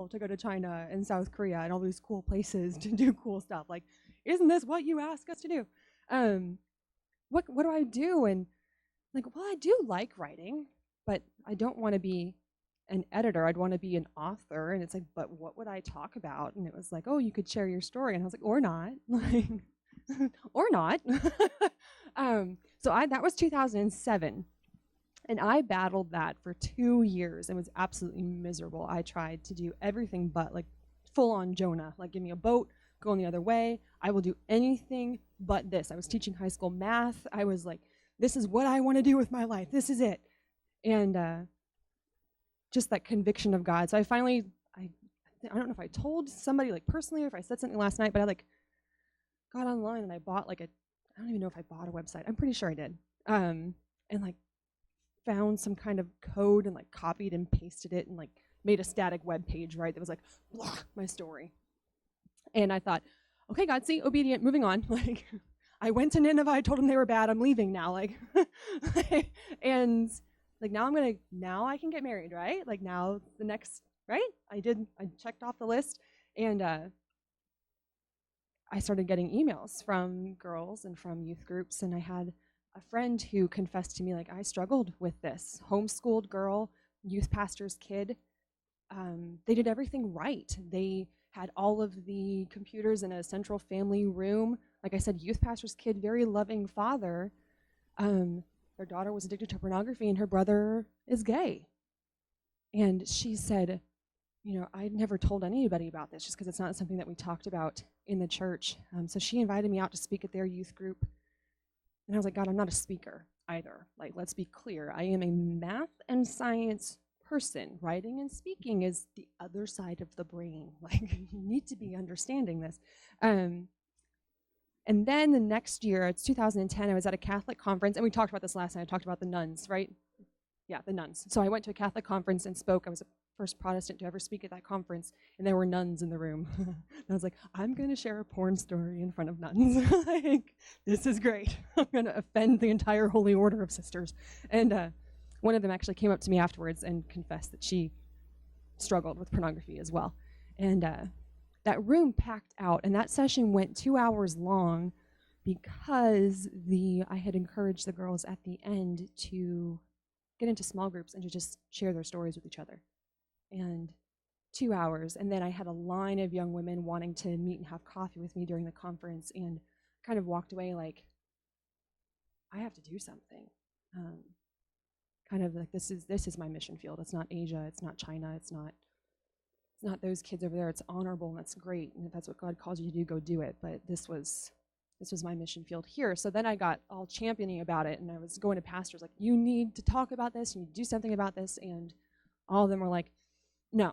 to go to China and South Korea and all these cool places to do cool stuff. Like, isn't this what you ask us to do? Um, what do I do? And like, well, I do like writing, but I don't want to be an editor. I'd want to be an author. And it's like, but what would I talk about? And it was like, oh, you could share your story. And I was like, or not, like, or not. So that was 2007. And I battled that for 2 years and was absolutely miserable. I tried to do everything but, like, full on Jonah. Like, give me a boat, going the other way. I will do anything but this. I was teaching high school math. I was like, this is what I want to do with my life. This is it. And just that conviction of God. So I finally, I don't know if I told somebody, like, personally, or if I said something last night, but I, like, got online and I bought, like, I don't even know if I bought a website. I'm pretty sure I did. And, like, found some kind of code and, like, copied and pasted it and, like, made a static web page, right, that was like, blah, my story. And I thought, okay, God, see, obedient, moving on. Like, I went to Nineveh, I told them they were bad, I'm leaving now. Like, and, like, now I can get married, right? Like, now the next, right? I checked off the list. And I started getting emails from girls and from youth groups. And I had a friend who confessed to me, like, I struggled with this. Homeschooled girl, youth pastor's kid. They did everything right. They had all of the computers in a central family room. Like I said, youth pastor's kid, very loving father. Their daughter was addicted to pornography and her brother is gay. And she said, you know, I'd never told anybody about this just because it's not something that we talked about in the church. So she invited me out to speak at their youth group. And I was like, God, I'm not a speaker either. Like, let's be clear. I am a math and science person. Writing and speaking is the other side of the brain. Like, you need to be understanding this. And then the next year, it's 2010, I was at a Catholic conference, and we talked about this last night. I talked about the nuns, right? Yeah, the nuns. So I went to a Catholic conference and spoke. I was the first Protestant to ever speak at that conference, and there were nuns in the room. And I was like, I'm going to share a porn story in front of nuns. Like, this is great. I'm going to offend the entire Holy Order of Sisters. And one of them actually came up to me afterwards and confessed that she struggled with pornography as well. And that room packed out, and that session went 2 hours long because I had encouraged the girls at the end to get into small groups and to just share their stories with each other. And 2 hours, and then I had a line of young women wanting to meet and have coffee with me during the conference, and kind of walked away like, I have to do something. Kind of like, this is my mission field. It's not Asia, it's not China, it's not those kids over there. It's honorable and that's great, and if that's what God calls you to do, go do it. But this was my mission field here. So then I got all championing about it, and I was going to pastors like, you need to talk about this, you need to do something about this, and all of them were like, no,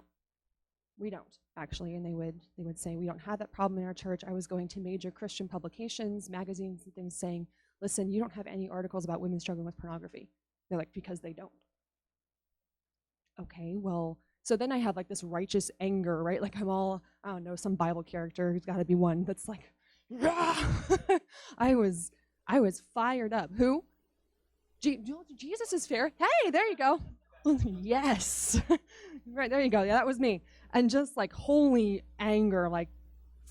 we don't, actually. And they would say, we don't have that problem in our church. I was going to major Christian publications, magazines and things, saying, listen, you don't have any articles about women struggling with pornography. They're like, because they don't. Okay, well, so then I have like this righteous anger, right? Like, I'm all, I don't know, some Bible character who's got to be one that's like, I was fired up. Who? Jesus is fair. Hey, there you go. Yes. Right, there you go. Yeah, that was me. And just like holy anger, like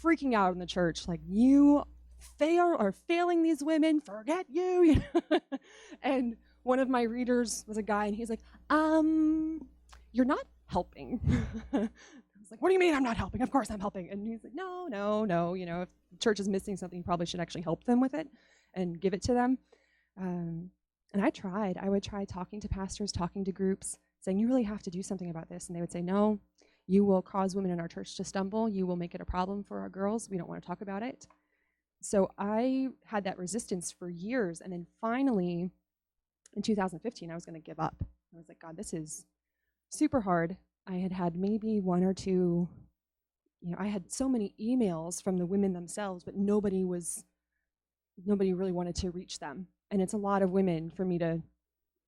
freaking out in the church, like, you are failing these women, forget you. And one of my readers was a guy, and he's like, you're not helping. I was like, what do you mean I'm not helping? Of course I'm helping. And he's like, no, you know, if the church is missing something, you probably should actually help them with it and give it to them. And I would try talking to pastors, talking to groups, saying, you really have to do something about this. And they would say, no, you will cause women in our church to stumble. You will make it a problem for our girls. We don't want to talk about it. So I had that resistance for years. And then finally, in 2015, I was going to give up. I was like, God, this is super hard. I had maybe one or two, I had so many emails from the women themselves, but nobody really wanted to reach them. And it's a lot of women for me to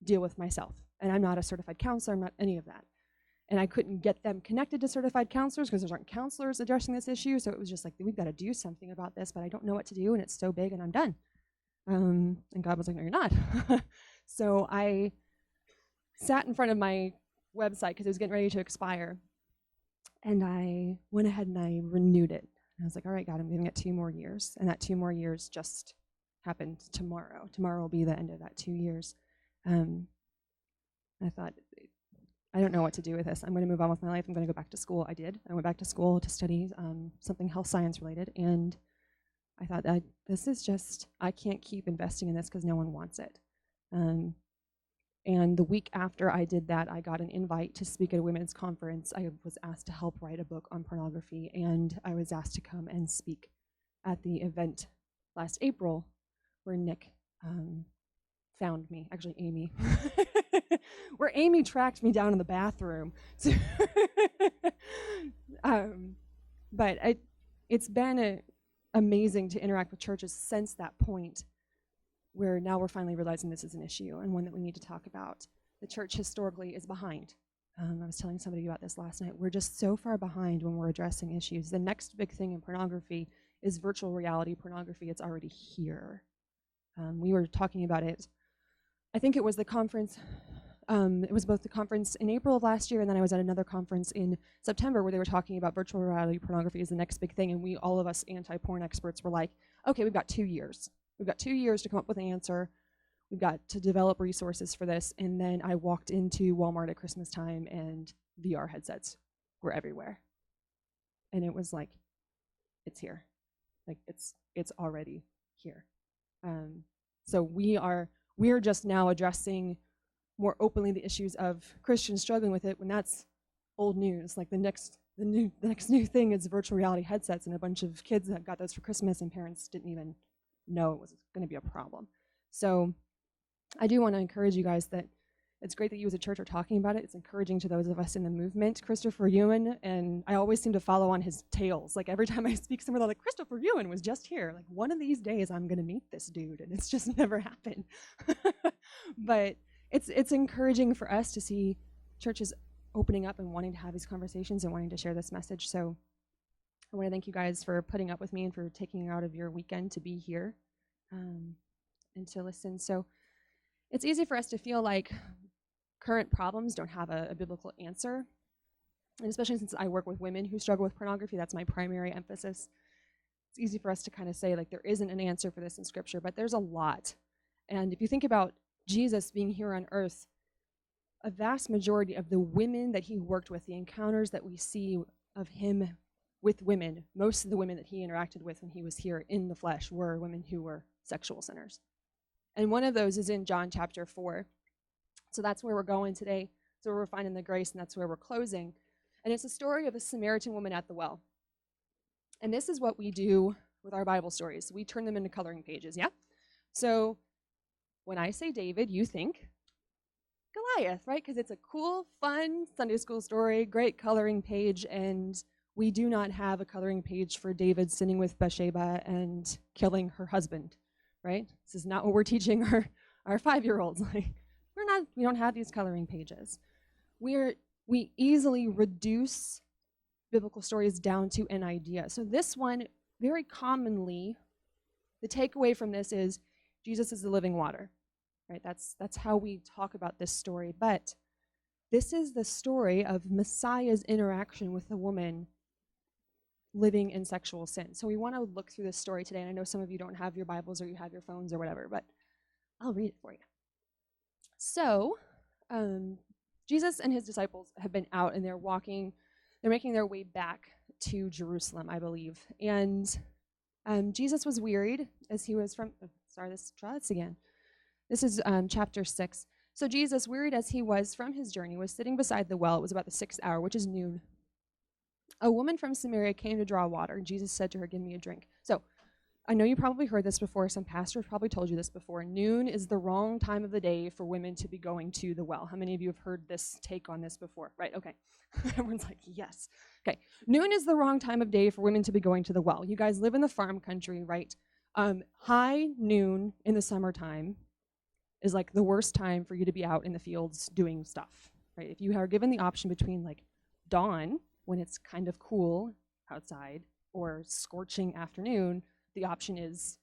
deal with myself. And I'm not a certified counselor, I'm not any of that. And I couldn't get them connected to certified counselors because there aren't counselors addressing this issue. So it was just like, we've got to do something about this, but I don't know what to do, and it's so big, and I'm done. And God was like, no, you're not. So I sat in front of my website because it was getting ready to expire. And I went ahead and I renewed it. And I was like, all right, God, I'm giving it 2 more years. And that 2 more years just happened tomorrow. Tomorrow will be the end of that 2 years. I thought, I don't know what to do with this. I'm going to move on with my life. I'm going to go back to school. I did. I went back to school to study something health science related. And I thought, this is just, I can't keep investing in this because no one wants it. And the week after I did that, I got an invite to speak at a women's conference. I was asked to help write a book on pornography, and I was asked to come and speak at the event last April where Nick found me, actually Amy, where Amy tracked me down in the bathroom. So but it's been amazing to interact with churches since that point, where now we're finally realizing this is an issue and one that we need to talk about. The church historically is behind. I was telling somebody about this last night. We're just so far behind when we're addressing issues. The next big thing in pornography is virtual reality pornography. It's already here. We were talking about it. I think it was the conference. It was both the conference in April of last year, and then I was at another conference in September where they were talking about virtual reality pornography is the next big thing. And we, all of us anti-porn experts, were like, okay, we've got 2 years. We've got 2 years to come up with an answer. We've got to develop resources for this. And then I walked into Walmart at Christmas time, and VR headsets were everywhere. And it was like, it's here. Like, it's already here. So we're just now addressing more openly the issues of Christians struggling with it when that's old news. Like the next new thing is virtual reality headsets, and a bunch of kids that got those for Christmas and parents didn't even know it was going to be a problem. So I do want to encourage you guys that it's great that you as a church are talking about it. It's encouraging to those of us in the movement. Christopher Ewan, and I always seem to follow on his tails. Like every time I speak somewhere, they're like, Christopher Ewan was just here. Like one of these days I'm going to meet this dude, and it's just never happened. But it's encouraging for us to see churches opening up and wanting to have these conversations and wanting to share this message. So I want to thank you guys for putting up with me and for taking out of your weekend to be here and to listen. So it's easy for us to feel like current problems don't have a biblical answer. And especially since I work with women who struggle with pornography, that's my primary emphasis. It's easy for us to kind of say, like, there isn't an answer for this in Scripture, but there's a lot. And if you think about Jesus being here on earth, a vast majority of the women that he worked with, the encounters that we see of him with women, most of the women that he interacted with when he was here in the flesh were women who were sexual sinners. And one of those is in John chapter 4. So that's where we're going today. So we're finding the grace, and that's where we're closing. And it's a story of a Samaritan woman at the well. And this is what we do with our Bible stories. We turn them into coloring pages, yeah? So when I say David, you think Goliath, right? Because it's a cool, fun Sunday school story, great coloring page, and we do not have a coloring page for David sitting with Bathsheba and killing her husband, right? This is not what we're teaching our 5-year-olds. Like, we don't have these coloring pages. We easily reduce biblical stories down to an idea. So this one, very commonly, the takeaway from this is Jesus is the living water, right? That's how we talk about this story. But this is the story of Messiah's interaction with a woman living in sexual sin. So we want to look through this story today. And I know some of you don't have your Bibles or you have your phones or whatever, but I'll read it for you. So Jesus and his disciples have been out, and they're making their way back to Jerusalem, I believe. And Jesus was wearied as he was This is chapter 6. So Jesus, wearied as he was from his journey, was sitting beside the well. It was about the 6th hour, which is noon. A woman from Samaria came to draw water. Jesus said to her, "Give me a drink." So I know you probably heard this before. Some pastors probably told you this before. Noon is the wrong time of the day for women to be going to the well. How many of you have heard this take on this before? Right, okay. Everyone's like, yes. Okay, noon is the wrong time of day for women to be going to the well. You guys live in the farm country, right? High noon in the summertime is like the worst time for you to be out in the fields doing stuff, right? If you are given the option between like dawn, when it's kind of cool outside, or scorching afternoon, the option is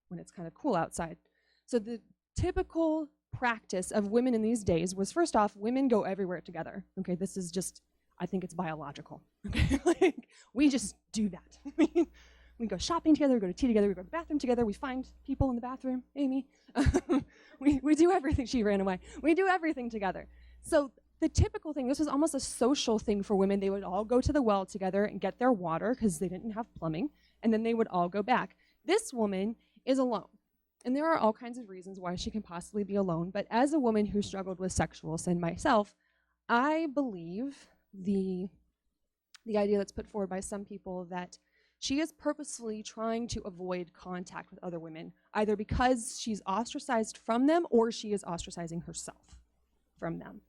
when it's kind of cool outside. So the typical practice of women in these days was, first off, women go everywhere together. Okay, this is just, I think it's biological. Okay, like we just do that. We go shopping together, we go to tea together, we go to the bathroom together, we find people in the bathroom, Amy. we do everything. She ran away. We do everything together. So the typical thing, this was almost a social thing for women. They would all go to the well together and get their water because they didn't have plumbing, and then they would all go back. This woman is alone. And there are all kinds of reasons why she can possibly be alone, but as a woman who struggled with sexual sin myself, I believe the idea that's put forward by some people that she is purposefully trying to avoid contact with other women, either because she's ostracized from them or she is ostracizing herself from them.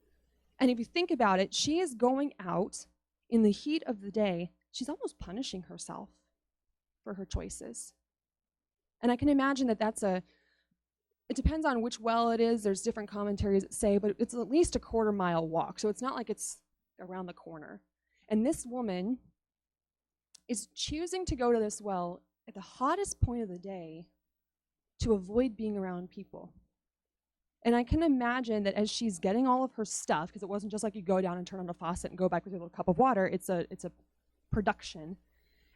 And if you think about it, she is going out in the heat of the day. She's almost punishing herself for her choices. And I can imagine that it depends on which well it is. There's different commentaries that say, but it's at least a 1/4 mile walk. So it's not like it's around the corner. And this woman is choosing to go to this well at the hottest point of the day to avoid being around people. And I can imagine that as she's getting all of her stuff, because it wasn't just like you go down and turn on a faucet and go back with your little cup of water, it's a production.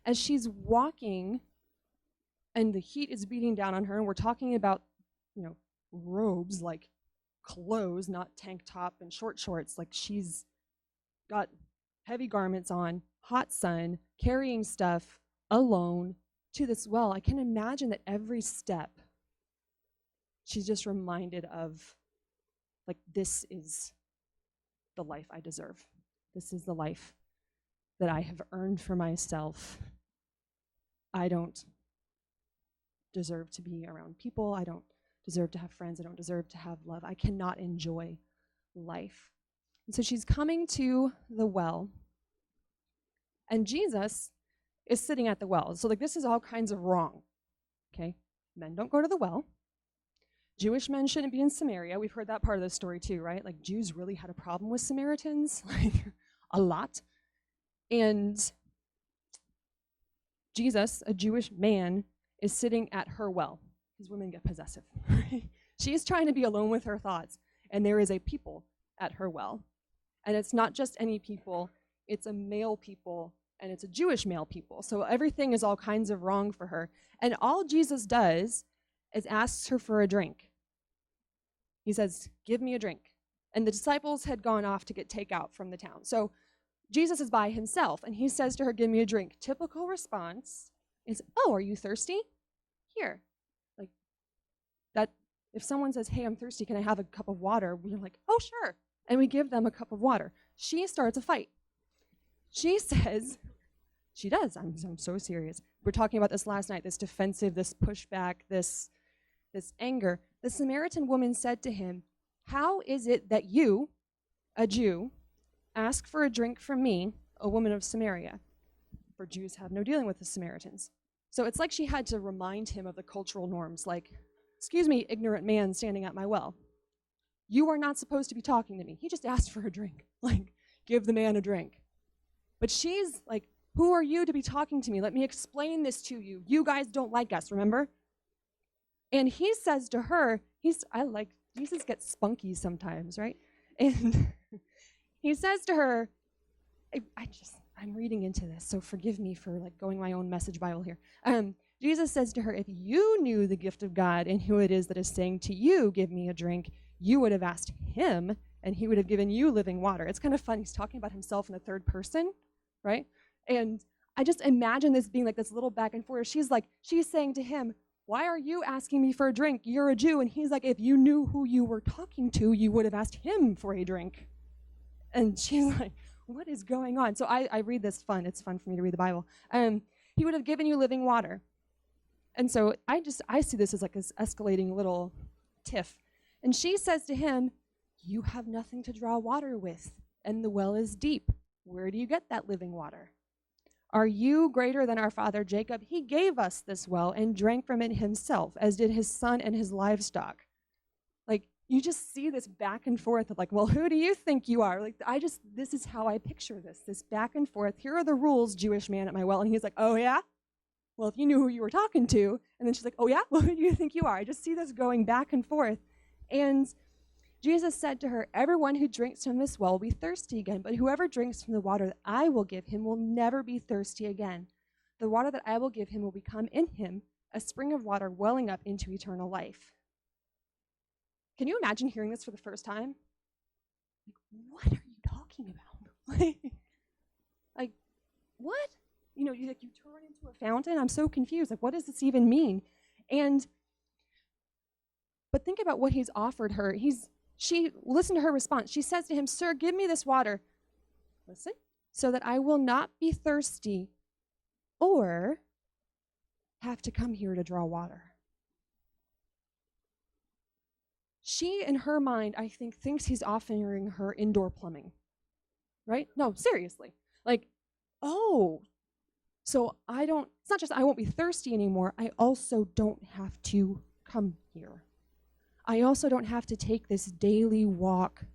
As she's walking and the heat is beating down on her, and we're talking about, robes, like clothes, not tank top and short shorts, like she's got heavy garments on, hot sun, carrying stuff alone to this well. I can imagine that every step she's just reminded of, like, this is the life I deserve. This is the life that I have earned for myself. I don't deserve to be around people. I don't deserve to have friends. I don't deserve to have love. I cannot enjoy life. And so she's coming to the well, and Jesus is sitting at the well. So this is all kinds of wrong, okay? Men don't go to the well. Jewish men shouldn't be in Samaria. We've heard that part of the story too, right? Like, Jews really had a problem with Samaritans, like a lot. And Jesus, a Jewish man, is sitting at her well. These women get possessive. She is trying to be alone with her thoughts, and there is a people at her well. And it's not just any people, it's a male people, and it's a Jewish male people. So everything is all kinds of wrong for her. And all Jesus does is asks her for a drink. He says, "Give me a drink." And the disciples had gone off to get takeout from the town. So Jesus is by himself, and he says to her, "Give me a drink." Typical response is, "Oh, are you thirsty? Here." Like that, if someone says, "Hey, I'm thirsty, can I have a cup of water?" We're like, "Oh, sure." And we give them a cup of water. She starts a fight. She says, she does, I'm so serious. We're talking about this last night, this defensive, this pushback, this anger. The Samaritan woman said to him, "How is it that you, a Jew, ask for a drink from me, a woman of Samaria?" For Jews have no dealing with the Samaritans. So it's like she had to remind him of the cultural norms, like, "Excuse me, ignorant man standing at my well. You are not supposed to be talking to me. He just asked for a drink." Like, give the man a drink. But she's like, "Who are you to be talking to me? Let me explain this to you. You guys don't like us, remember?" And he says to her, Jesus gets spunky sometimes, right? And he says to her, I'm reading into this, so forgive me for going my own message Bible here. Jesus says to her, "If you knew the gift of God and who it is that is saying to you, 'Give me a drink,' you would have asked him, and he would have given you living water." It's kind of fun. He's talking about himself in the third person, right? And I just imagine this being like this little back and forth. She's saying to him, "Why are you asking me for a drink? You're a Jew." And he's like, "If you knew who you were talking to, you would have asked him for a drink." And she's like, "What is going on?" So I read this fun. It's fun for me to read the Bible. He would have given you living water. And so I see this as like this escalating little tiff. And she says to him, "You have nothing to draw water with, and the well is deep. Where do you get that living water? Are you greater than our father Jacob? He gave us this well and drank from it himself, as did his son and his livestock." Like, you just see this back and forth of like, well, who do you think you are? Like, this is how I picture this back and forth. Here are the rules, Jewish man at my well. And he's like, "Oh, yeah? Well, if you knew who you were talking to." And then she's like, "Oh, yeah? Well, who do you think you are?" I just see this going back and forth. And Jesus said to her, "Everyone who drinks from this well will be thirsty again, but whoever drinks from the water that I will give him will never be thirsty again. The water that I will give him will become in him a spring of water welling up into eternal life." Can you imagine hearing this for the first time? Like, what are you talking about? like what? You turn into a fountain? I'm so confused. Like, what does this even mean? But think about what he's offered her. Listen to her response. She says to him, "Sir, give me this water." Listen. "So that I will not be thirsty or have to come here to draw water." She, in her mind, I think, thinks he's offering her indoor plumbing. Right? No, seriously. Like, oh, so it's not just I won't be thirsty anymore, I also don't have to come here. I also don't have to take this daily walk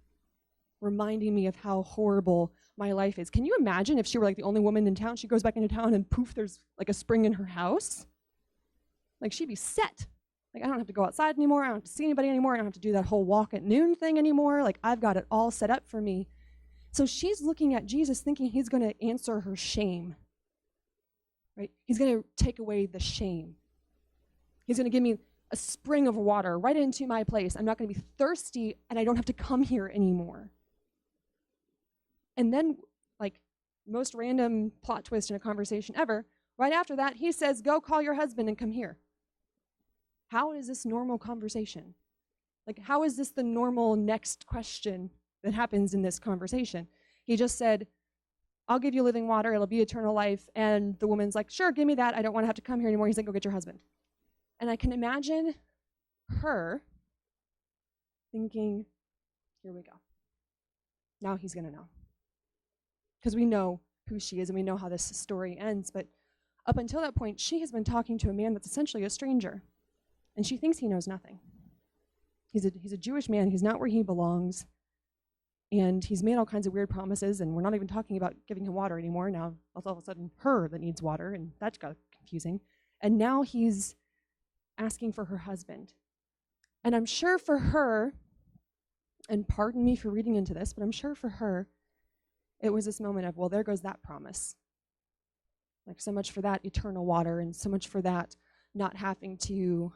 reminding me of how horrible my life is. Can you imagine if she were like the only woman in town? She goes back into town and poof, there's like a spring in her house. Like, she'd be set. Like, I don't have to go outside anymore. I don't have to see anybody anymore. I don't have to do that whole walk at noon thing anymore. Like, I've got it all set up for me. So she's looking at Jesus thinking he's going to answer her shame. Right? He's going to take away the shame. He's going to give me a spring of water right into my place. I'm not going to be thirsty, and I don't have to come here anymore. And then, like, most random plot twist in a conversation ever, right after that, he says, "Go call your husband and come here." How is this normal conversation? Like, how is this the normal next question that happens in this conversation? He just said, "I'll give you living water. It'll be eternal life." And the woman's like, "Sure, give me that. I don't want to have to come here anymore." He's like, "Go get your husband." And I can imagine her thinking, here we go. Now he's going to know. Because we know who she is and we know how this story ends. But up until that point, she has been talking to a man that's essentially a stranger. And she thinks he knows nothing. He's a Jewish man. He's not where he belongs. And he's made all kinds of weird promises. And we're not even talking about giving him water anymore. Now, all of a sudden, her that needs water. And that got confusing. And now he's asking for her husband. And I'm sure for her, and pardon me for reading into this, but I'm sure for her, it was this moment of, well, there goes that promise. Like, so much for that eternal water, and so much for that not having to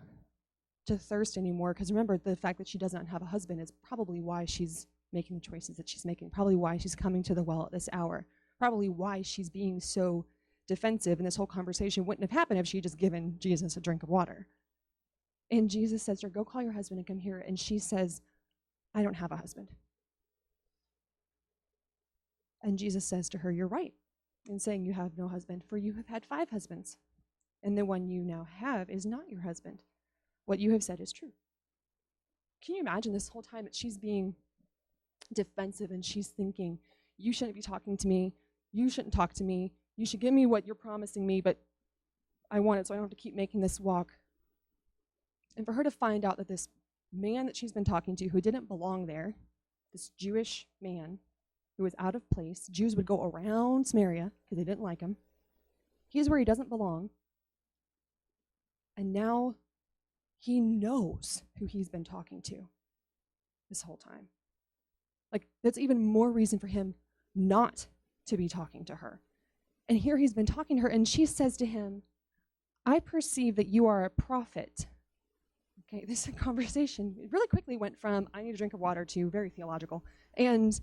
thirst anymore. Because remember, the fact that she does not have a husband is probably why she's making the choices that she's making, probably why she's coming to the well at this hour, probably why she's being so defensive, and this whole conversation wouldn't have happened if she had just given Jesus a drink of water. And Jesus says to her, "Go call your husband and come here." And she says, "I don't have a husband." And Jesus says to her, "You're right in saying you have no husband, for you have had 5 husbands, and the one you now have is not your husband. What you have said is true." Can you imagine this whole time that she's being defensive and she's thinking, you shouldn't be talking to me, you shouldn't talk to me, you should give me what you're promising me, but I want it so I don't have to keep making this walk. And for her to find out that this man that she's been talking to who didn't belong there, this Jewish man who was out of place, Jews would go around Samaria because they didn't like him, he's where he doesn't belong, and now he knows who he's been talking to this whole time. Like, that's even more reason for him not to be talking to her. And here he's been talking to her, and she says to him, "I perceive that you are a prophet." Okay, this conversation really quickly went from, I need a drink of water, to very theological. And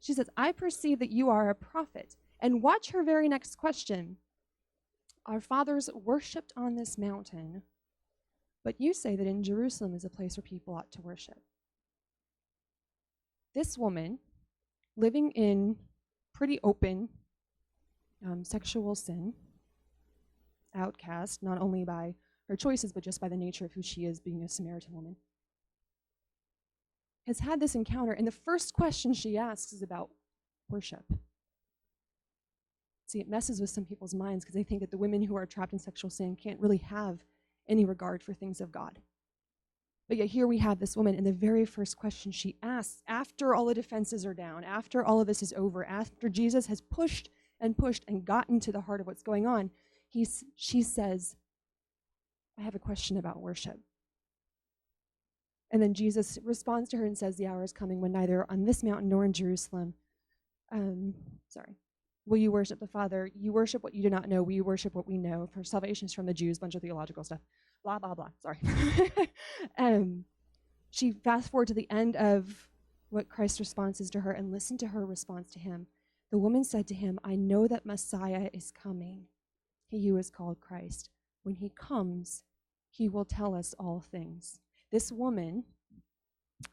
she says, "I perceive that you are a prophet." And watch her very next question. "Our fathers worshipped on this mountain, but you say that in Jerusalem is a place where people ought to worship." This woman, living in pretty open sexual sin, outcast, not only by her choices, but just by the nature of who she is, being a Samaritan woman, has had this encounter, and the first question she asks is about worship. See, it messes with some people's minds because they think that the women who are trapped in sexual sin can't really have any regard for things of God. But yet here we have this woman, and the very first question she asks, after all the defenses are down, after all of this is over, after Jesus has pushed and gotten to the heart of what's going on, she says, "I have a question about worship." And then Jesus responds to her and says, the hour is coming when neither on this mountain nor in Jerusalem, um, sorry, will you worship the Father? You worship what you do not know. We worship what we know. For salvation is from the Jews, bunch of theological stuff. Blah, blah, blah. Sorry. She fast forward to the end of what Christ's response is to her and listen to her response to him. The woman said to him, I know that Messiah is coming, he who is called Christ. When he comes, he will tell us all things. This woman,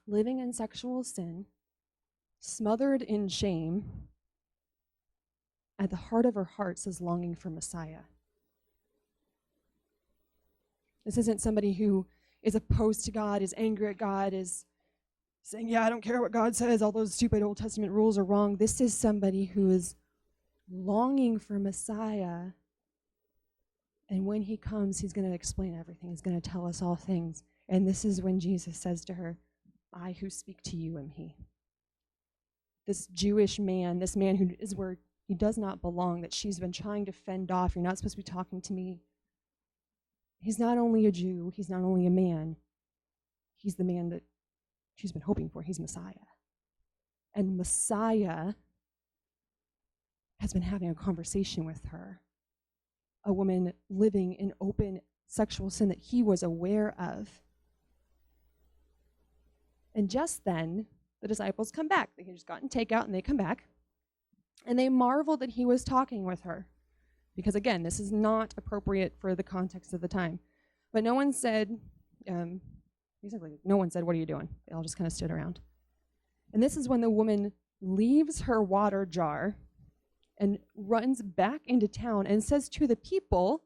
living in sexual sin, smothered in shame, at the heart of her heart says longing for Messiah. This isn't somebody who is opposed to God, is angry at God, is saying, yeah, I don't care what God says, all those stupid Old Testament rules are wrong. This is somebody who is longing for Messiah. And when he comes, he's going to explain everything. He's going to tell us all things. And this is when Jesus says to her, I who speak to you am he. This Jewish man, this man who is where he does not belong, that she's been trying to fend off. You're not supposed to be talking to me. He's not only a Jew, he's not only a man, he's the man that she's been hoping for. He's Messiah. And Messiah has been having a conversation with her, a woman living in open sexual sin that he was aware of. And just then, the disciples come back. They had just gotten takeout, and they come back. And they marveled that he was talking with her. Because, again, this is not appropriate for the context of the time. But no one said, basically, no one said, what are you doing? They all just kind of stood around. And this is when the woman leaves her water jar and runs back into town and says to the people,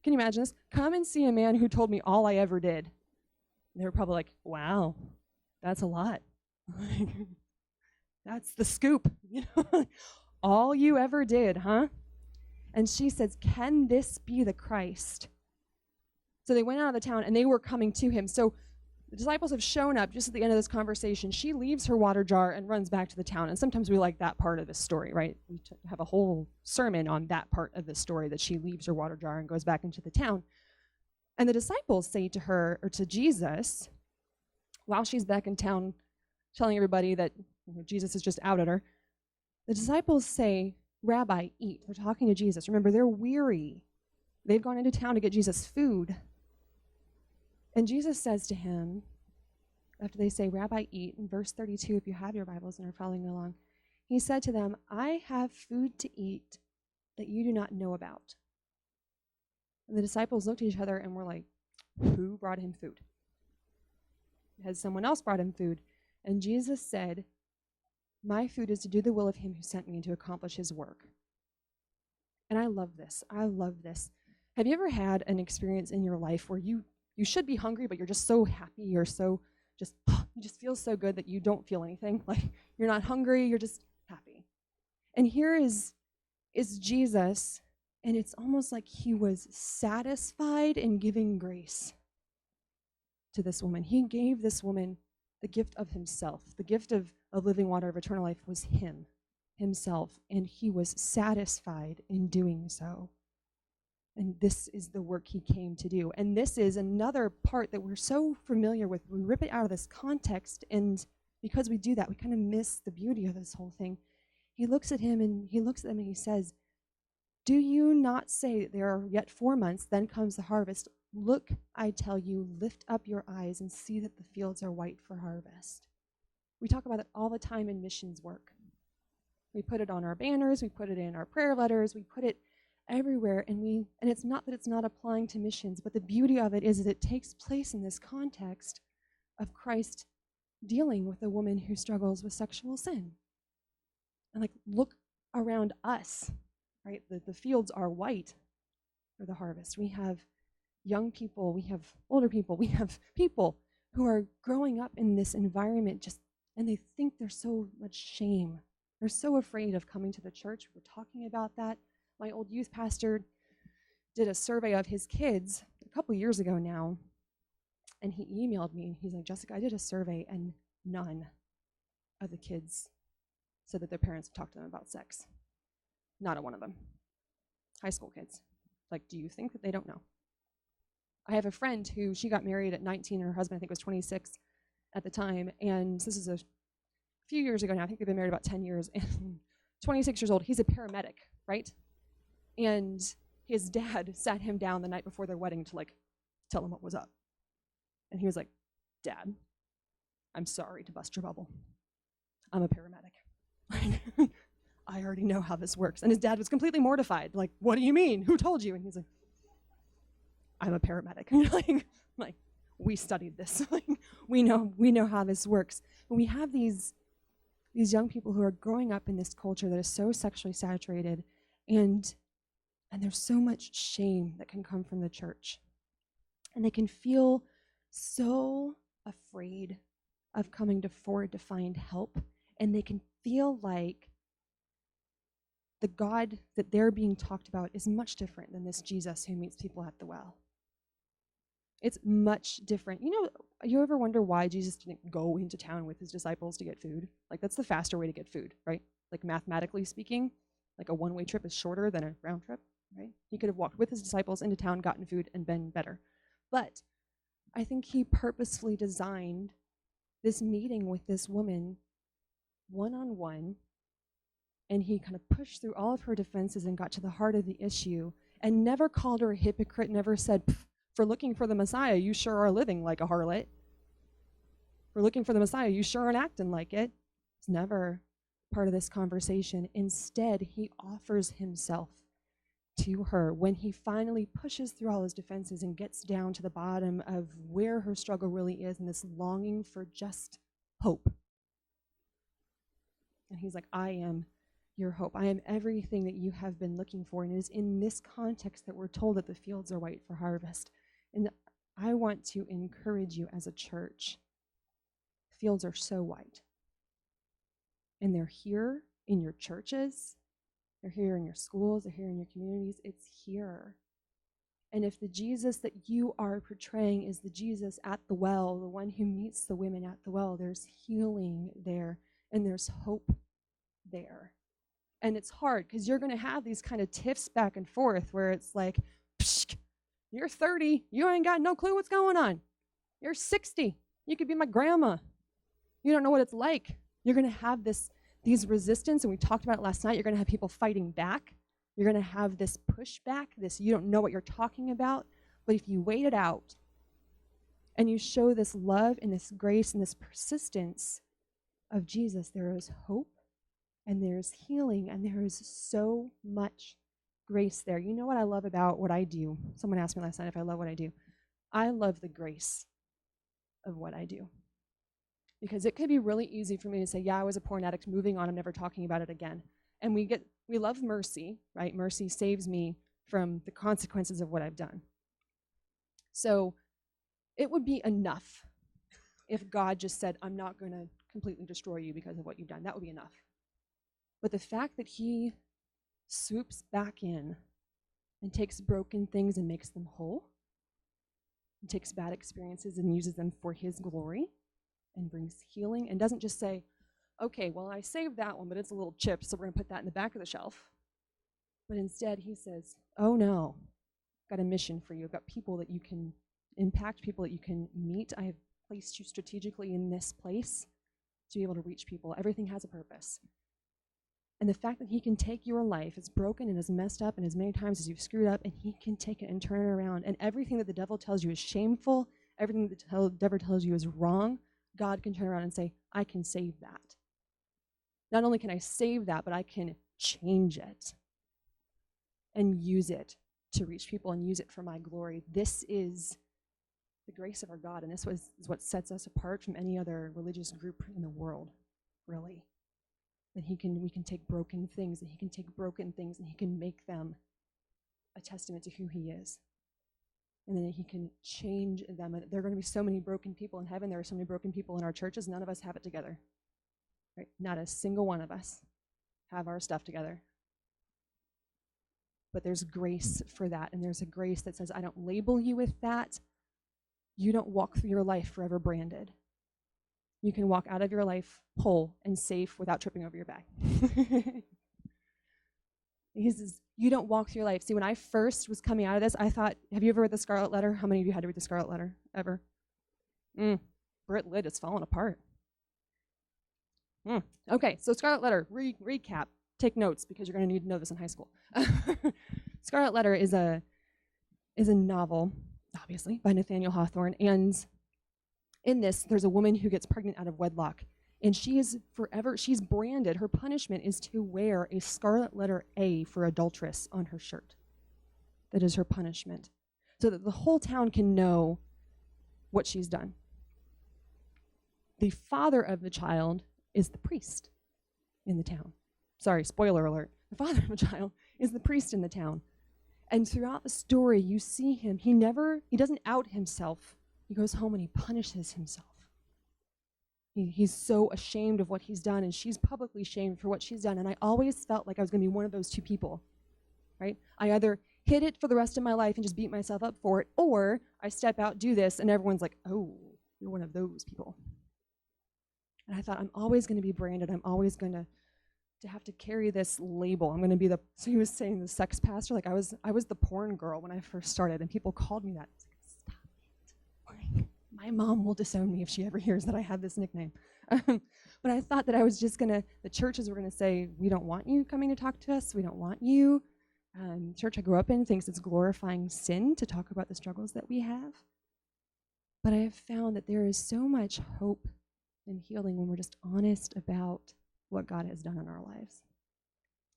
can you imagine this? Come and see a man who told me all I ever did. And they were probably like, wow, that's a lot. That's the scoop. You know, all you ever did, huh? And she says, can this be the Christ? So they went out of the town and they were coming to him. So the disciples have shown up just at the end of this conversation. She leaves her water jar and runs back to the town. And sometimes we like that part of the story, right? We have a whole sermon on that part of the story, that she leaves her water jar and goes back into the town. And the disciples say to her, or to Jesus, while she's back in town telling everybody that Jesus has just outed her, the disciples say, Rabbi, eat. They're talking to Jesus. Remember, they're weary. They've gone into town to get Jesus food. And Jesus says to him, after they say, Rabbi, eat, in verse 32, if you have your Bibles and are following along, he said to them, I have food to eat that you do not know about. And the disciples looked at each other and were like, who brought him food? Has someone else brought him food? And Jesus said, my food is to do the will of him who sent me and to accomplish his work. And I love this. I love this. Have you ever had an experience in your life where you should be hungry, but you're just so happy, you're so just, you just feel so good that you don't feel anything? Like, you're not hungry, you're just happy. And here is Jesus, and it's almost like he was satisfied in giving grace to this woman. He gave this woman the gift of himself. The gift of living water of eternal life was himself, and he was satisfied in doing so. And this is the work he came to do. And this is another part that we're so familiar with. We rip it out of this context, and because we do that, we kind of miss the beauty of this whole thing. He looks at him, and he looks at them, and he says, do you not say that there are yet 4 months, then comes the harvest? Look, I tell you, lift up your eyes and see that the fields are white for harvest. We talk about it all the time in missions work. We put it on our banners, we put it in our prayer letters, we put it everywhere, and it's not that it's not applying to missions, but the beauty of it is that it takes place in this context of Christ dealing with a woman who struggles with sexual sin. And like, look around us, right? The fields are white for the harvest. We have young people, we have older people, we have people who are growing up in this environment and they think there's so much shame. They're so afraid of coming to the church. We're talking about that. My old youth pastor did a survey of his kids a couple years ago now, and he emailed me. He's like, Jessica, I did a survey, and none of the kids said that their parents have talked to them about sex. Not a one of them. High school kids. Like, do you think that they don't know? I have a friend who she got married at 19 and her husband I think was 26 at the time, and this is a few years ago now. I think they've been married about 10 years, and 26 years old, he's a paramedic, right? And his dad sat him down the night before their wedding to like tell him what was up. And he was like, Dad, I'm sorry to bust your bubble. I'm a paramedic. I already know how this works. And his dad was completely mortified. Like, what do you mean? Who told you? And he's like, I'm a paramedic. like, we studied this. we know how this works. And we have these young people who are growing up in this culture that is so sexually saturated, and there's so much shame that can come from the church. And they can feel so afraid of coming forward to find help, and they can feel like the God that they're being talked about is much different than this Jesus who meets people at the well. It's much different. You ever wonder why Jesus didn't go into town with his disciples to get food? Like, that's the faster way to get food, right? Like, mathematically speaking, like a one-way trip is shorter than a round trip, right? He could have walked with his disciples into town, gotten food, and been better. But I think he purposefully designed this meeting with this woman one-on-one, and he kind of pushed through all of her defenses and got to the heart of the issue and never called her a hypocrite, never said, for looking for the Messiah, you sure are living like a harlot. For looking for the Messiah, you sure aren't acting like it. It's never part of this conversation. Instead, he offers himself to her when he finally pushes through all his defenses and gets down to the bottom of where her struggle really is and this longing for just hope. And he's like, I am your hope. I am everything that you have been looking for. And it is in this context that we're told that the fields are white for harvest. And I want to encourage you as a church. Fields are so white. And they're here in your churches. They're here in your schools. They're here in your communities. It's here. And if the Jesus that you are portraying is the Jesus at the well, the one who meets the women at the well, there's healing there and there's hope there. And it's hard because you're going to have these kind of tiffs back and forth where it's like, psh, you're 30, you ain't got no clue what's going on. You're 60, you could be my grandma. You don't know what it's like. You're going to have these resistance, and we talked about it last night. You're going to have people fighting back. You're going to have this pushback, this you don't know what you're talking about. But if you wait it out and you show this love and this grace and this persistence of Jesus, there is hope. And there's healing, and there is so much grace there. You know what I love about what I do? Someone asked me last night if I love what I do. I love the grace of what I do. Because it could be really easy for me to say, yeah, I was a porn addict, moving on, I'm never talking about it again. And we love mercy, right? Mercy saves me from the consequences of what I've done. So it would be enough if God just said, I'm not going to completely destroy you because of what you've done. That would be enough. But the fact that he swoops back in and takes broken things and makes them whole, and takes bad experiences and uses them for his glory and brings healing, and doesn't just say, okay, well, I saved that one, but it's a little chip, so we're going to put that in the back of the shelf. But instead, he says, oh, no, I've got a mission for you. I've got people that you can impact, people that you can meet. I have placed you strategically in this place to be able to reach people. Everything has a purpose. And the fact that he can take your life as broken and as messed up and as many times as you've screwed up, and he can take it and turn it around. And everything that the devil tells you is shameful, everything that the devil tells you is wrong, God can turn around and say, I can save that. Not only can I save that, but I can change it and use it to reach people and use it for my glory. This is the grace of our God, and this is what sets us apart from any other religious group in the world, really. That we can take broken things, and he can take broken things and he can make them a testament to who he is. And then he can change them. And there are going to be so many broken people in heaven. There are so many broken people in our churches. None of us have it together. Right? Not a single one of us have our stuff together. But there's grace for that. And there's a grace that says, I don't label you with that. You don't walk through your life forever branded. You can walk out of your life whole and safe without tripping over your bag. He says, You don't walk through life. See, when I first was coming out of this, I thought, have you ever read The Scarlet Letter? How many of you had to read The Scarlet Letter ever? Brit Lit is falling apart. Okay, so Scarlet Letter, recap. Take notes because you're going to need to know this in high school. Scarlet Letter is a novel, obviously, by Nathaniel Hawthorne. And in this, there's a woman who gets pregnant out of wedlock. And she's branded, her punishment is to wear a scarlet letter A for adulteress on her shirt. That is her punishment. So that the whole town can know what she's done. The father of the child is the priest in the town. Sorry, spoiler alert. The father of the child is the priest in the town. And throughout the story, you see him. He doesn't out himself. He goes home and he punishes himself. He's so ashamed of what he's done, and she's publicly shamed for what she's done. And I always felt like I was going to be one of those two people, right? I either hid it for the rest of my life and just beat myself up for it, or I step out, do this, and everyone's like, oh, you're one of those people. And I thought, I'm always going to be branded. I'm always going to have to carry this label. I'm going to be so he was saying the sex pastor, like I was the porn girl when I first started, and people called me that. Stop it. Like, my mom will disown me if she ever hears that I have this nickname. But I thought that I was just the churches were going to say, we don't want you coming to talk to us. We don't want you. Church I grew up in thinks it's glorifying sin to talk about the struggles that we have. But I have found that there is so much hope and healing when we're just honest about what God has done in our lives.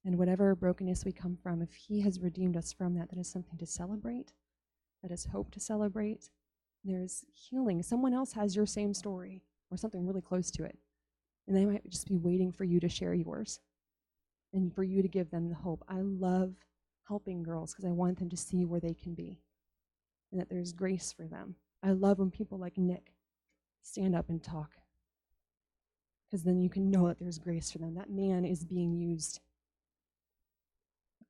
And whatever brokenness we come from, if he has redeemed us from that, that is something to celebrate. That is hope to celebrate. There's healing. Someone else has your same story or something really close to it. And they might just be waiting for you to share yours and for you to give them the hope. I love helping girls because I want them to see where they can be and that there's grace for them. I love when people like Nick stand up and talk because then you can know that there's grace for them. That man is being used.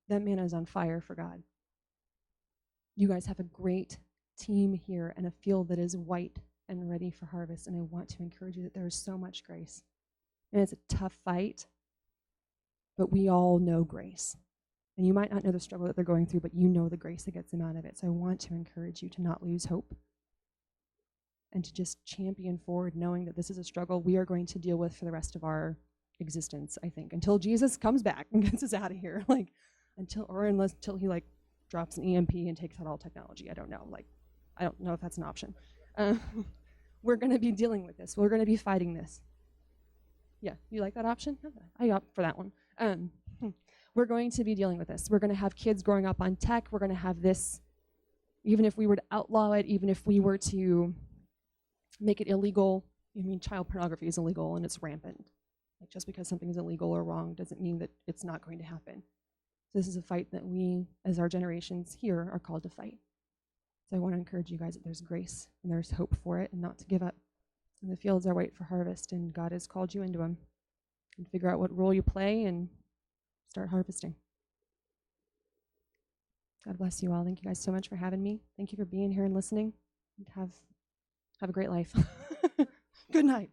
That man is on fire for God. You guys have a great team here and a field that is white and ready for harvest, and I want to encourage you that there is so much grace. And it's a tough fight, but we all know grace. And you might not know the struggle that they're going through, but you know the grace that gets them out of it. So I want to encourage you to not lose hope and to just champion forward knowing that this is a struggle we are going to deal with for the rest of our existence, I think, until Jesus comes back and gets us out of here, until he drops an EMP and takes out all technology. I don't know. I don't know if that's an option. We're going to be dealing with this. We're going to be fighting this. Yeah, you like that option? I opt for that one. We're going to be dealing with this. We're going to have kids growing up on tech. We're going to have this, even if we were to outlaw it, even if we were to make it illegal. Child pornography is illegal and it's rampant. Just because something is illegal or wrong doesn't mean that it's not going to happen. This is a fight that we, as our generations here, are called to fight. So I want to encourage you guys that there's grace and there's hope for it and not to give up. And the fields are white for harvest, and God has called you into them. And figure out what role you play and start harvesting. God bless you all. Thank you guys so much for having me. Thank you for being here and listening. And have a great life. Good night.